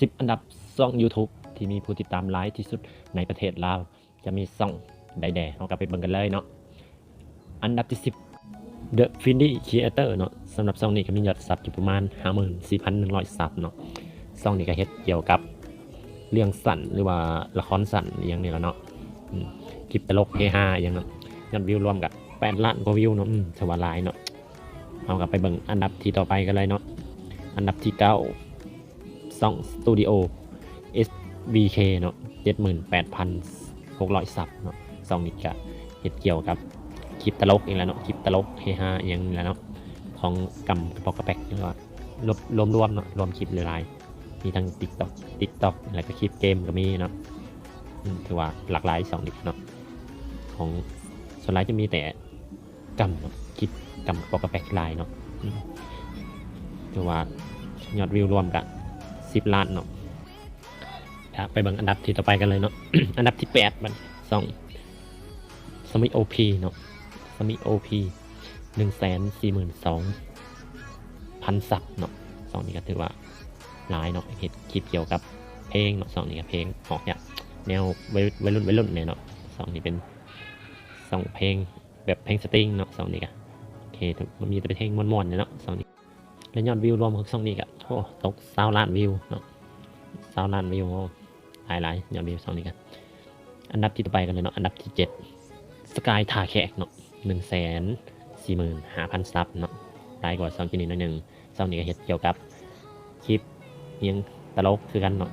10อันดับช่อง YouTube ที่มีผู้ติดตามหลายที่สุดในประเทศลาวจะมีช่องใดแด่เราก็ไปเบิ่งกันเลยเนาะอันดับที่10 The Findy Creator เนาะสำหรับช่องนี้ก็มียอดซับอยู่ประมาณ 54,100 ซับเนาะช่องนี้ก็เฮ็ดเกี่ยวกับเรื่องสั้นหรือว่าละครสั้นอย่างนี้แล้วเนาะคลิปตลกเฮฮาอย่างนั้นยอดวิวรวมกับ8 ล้านกว่าวิวเนาะสวัสดีเนาะเอากลับไปเบิ่งอันดับที่ต่อไปกันเลยเนาะอันดับที่9ช่องสตูดิโอ SBK เนาะ 78,600 ซับเนาะช่องนี้ก็เฮ็ดเกี่ยวกับคลิปตลกอีกแล้วเนาะคลิปตลกเฮฮาอย่างนี้แล้วเนาะของกำกระปอกกระแปกนี่ว่ารวมเนาะรวมคลิปหลายๆมีทั้ง TikTok แล้วก็คลิปเกมก็มีเนาะถือว่าหลากหลายช่องนี้เนาะของส่วนหลายจะมีแต่กำเนาะคลิปกำกระปอกกระแปกลายเนาะถือว่ายอดวิวรวมกับ10 ล้านเนาะไปเบิ่งอันดับที่ต่อไปกันเลยเนาะ อันดับที่8มันช่องสมิโอพีเนาะสมิโอพี142,000 ซับเนาะช่องนี้ก็ถือว่าหลายเนาะเห็นคลิปเกี่ยวกับเพลงเนาะช่องนี้ก็เพลงออกเนี่ยแนววัยรุ่นเนี่ยเนาะช่องนี้เป็นช่องเพลงแบบเพลงสตริงเนาะช่องนี้ก็โอเคมันมีแต่เพลงม่วนๆเนาะช่องนี้และยอดวิวรวมของช่องนี้ก็โอ้ตก20 ล้านวิวเนาะ20 ล้านวิวหลายยอดวิวช่องนี้กันอันดับที่ต่อไปกันเลยเนาะอันดับที่7สกายทาแขกเนาะ145,000 ซับเนาะหลายกว่าช่องที่1นิดนึงช่องนี้ก็เฮ็ดเกี่ยวกับคลิปยังตลกคือกันเนาะ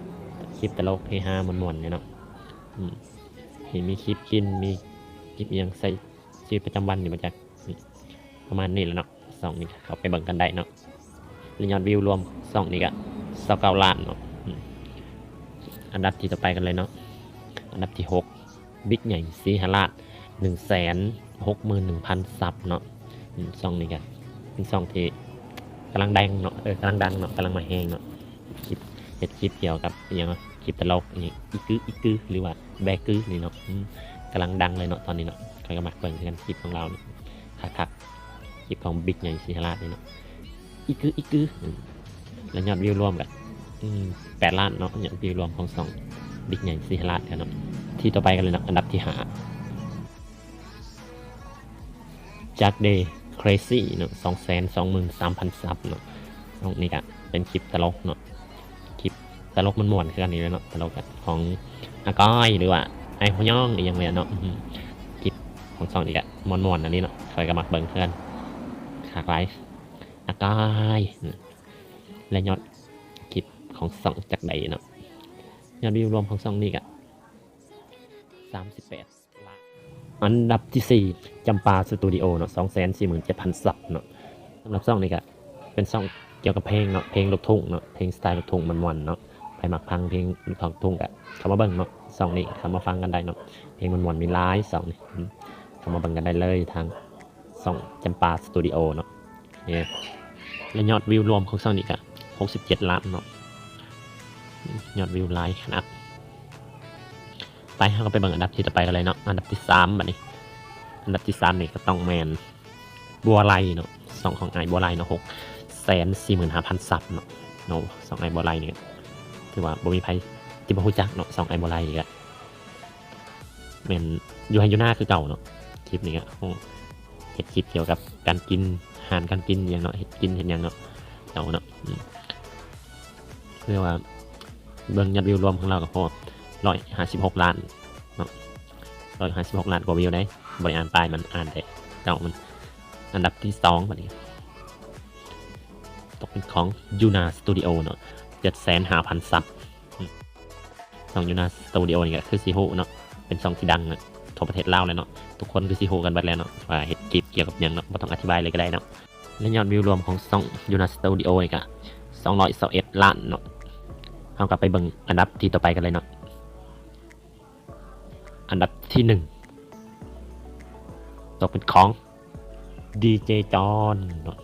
คลิปตลกเฮฮามวนๆเนี่ยเนาะมีคลิปกินมีคลิปยังใส่ชีวิตประจำวันอยู่มาจากประมาณนี้แหละเนาะช่องนี้เขาไปเบิ่งกันได้เนาะยอดวิวรวมช่องนี้ก็29 ล้านเนาะอันดับที่ต่อไปกันเลยเนาะอันดับที่6บิ๊กใหญ่สีหราช161,000 ซับเนาะช่องนี้กันเป็นช่องที่กำลังดังเนาะกำลังดังเนาะกำลังมาแห้งเนาะคลิปเฮ็ดคลิปเกี่ยวกับอย่างคลิปตลกอย่างอีกือหรือว่าแบกือนี่เนาะกำลังดังเลยเนาะตอนนี้เนาะใครก็มาเบิ่งกันคลิปของเราเนี่ยคักคลิปของบิ๊กใหญ่สีหราชนี่เนาะอีกือแล้วยอดวิวรวมกัน8 ล้านเนาะยอดวิวรวมของ2บิ๊กใหญ่สีหราชกันเนาะที่ต่อไปกันเลยเนาะอันดับที่5จากเดย์เครซี่เนาะ223,000 ซับเนาะนี่ก็เป็นคลิปตลกเนาะคลิปตลกมันม่วนคือกันนี่เลยเนาะตลกกันของอาก้อยหรือว่าไอ้พย่องอย่างเงี้ยเนาะคลิปของ2นี่ก็ม่วนๆอันนี้เนาะใครก็มักเบิ่งเพื่อนหลากหลายอาก้อยและยอดคลิปของ2จากใดเนาะยอดวิวรวมของ2นี่ก็38 ล้านอันดับที่4จำปาสตูดิโอเนาะ247,000 ซับเนาะสำหรับ2นี่ก็เป็น2เกี่ยวกับเพลงเนาะเพลงลูกทุ่งเนาะเพลงสไตล์ลูกทุ่งมันๆเนาะไปมักฟังเพลงลูกทุ่งก็เข้ามาเบิ่งเนาะ2นี่เข้ามาฟังกันได้เนาะเพลงมันๆมีหลาย2นี่เข้ามาเบิ่งกันได้เลยทาง2จำปาสตูดิโอเนาะเนี่ยและยอดวิวรวมของ2นี่ก็67 ล้านเนาะยอดวิวหลายขนาดไปเราก็ไปเบิ่งอันดับที่ต่อไปกันเลยเนาะอันดับที่3บัดนี้อันดับที่3นี่ก็ต้องแมนบัวไลเนาะ2ของไอ้บัวไลเนาะ645,000 ซับเนาะ2ไอ้บัวไลนี่ถือว่าบ่มีไผที่บ่ฮู้จักเนาะ2ไอ้บัวไลนี่ก็แม่นอยู่ให้อยู่หน้าคือเก่าเนาะคลิปนี้ก็เฮ็ดคลิปเกี่ยวกับการกินอาหารการกินอย่างเนาะเฮ็ดกินเฮ็ดหยังเนาะเอาเนาะคือว่าเบิ่งยอดวิวรวมของเราก็พอ156 ล้านเนาะ156 ล้านกว่าวิวได้บริอ่านปลายมันอ่านได้เก่ามันอันดับที่2บัดนี้ตกเป็นของยูนาสตูดิโอเนาะ750,000 ซับยูนาสตูดิโอนี่ก็คือซีโฮเนาะเป็น2ที่ดังเนาะทั่วประเทศลาวเลยเนาะทุกคนคือซีโฮกันบัดแล้วเนาะว่าเฮ็ดคลิปเกี่ยวกับหยังเนาะบ่ต้องอธิบายเลยก็ได้เนาะและยอดวิวรวมของยูนาสตูดิโอนี่ก็221 ล้านเนาะเอากลับไปเบิ่งอันดับที่ต่อไปกันเลยเนาะอันดับที่1ตกเป็นของดีเจจอนเนาะ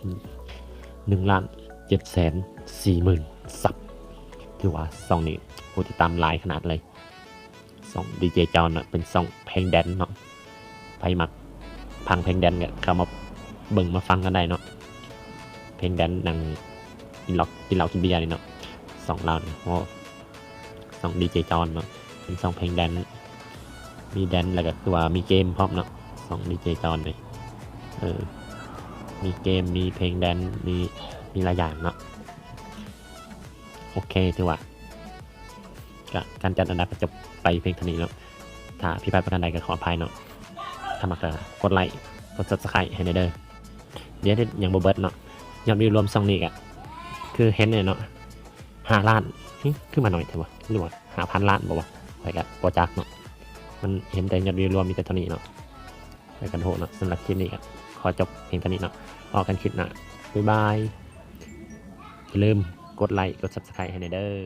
1,740,000 ซับถือว่า2นี้ผู้ติดตามหลายขนาดเลย2ดีเจจอนเนาะเป็น2เพลงแดนเนาะไปมักพังเพลงแดนก็เข้ามาเบิ่งมาฟังกันได้เนาะเพลงแดนหนังกินเหล้ากินเบียร์นี่เนาะ2เราเนี่ยโอ้ องดีเจจอนเนาะเป็น2เพลงแดนมีแดนแล้วก็คือว่ามีเกมพร้อมเนาะ2ดีเจจอนเลยมีเกมมีเพลงแดนมีหลายอย่างเนาะโอเคถือว่าการจัดอันดับก็จบไปเพียงเท่านี้เนาะถ้าพี่พลาดประการใดก็ขออภัยเนาะถ้ามักก็กดไลค์กด Subscribe ให้เด้อเดี๋ยวยังบ่เบิดเนาะยอดวิวรวม2นี้ก็คือเห็นเนี่ยเนาะ5 ล้านขึ้นมาหน่อยเถอะวะหรือว่า5,000 ล้านบอกว่าไปกับโปรจักเนาะมันเห็นแต่ยอดวิวรวมมีแต่เท่านี้เนาะไปกันโหดเนาะสำหรับคลิปนี้ก็ขอจบเพียงเท่านี้เนาะออกกันคลิปหน้าบ๊ายบายอย่าลืมกดไลค์กด Subscribe ให้เด้อ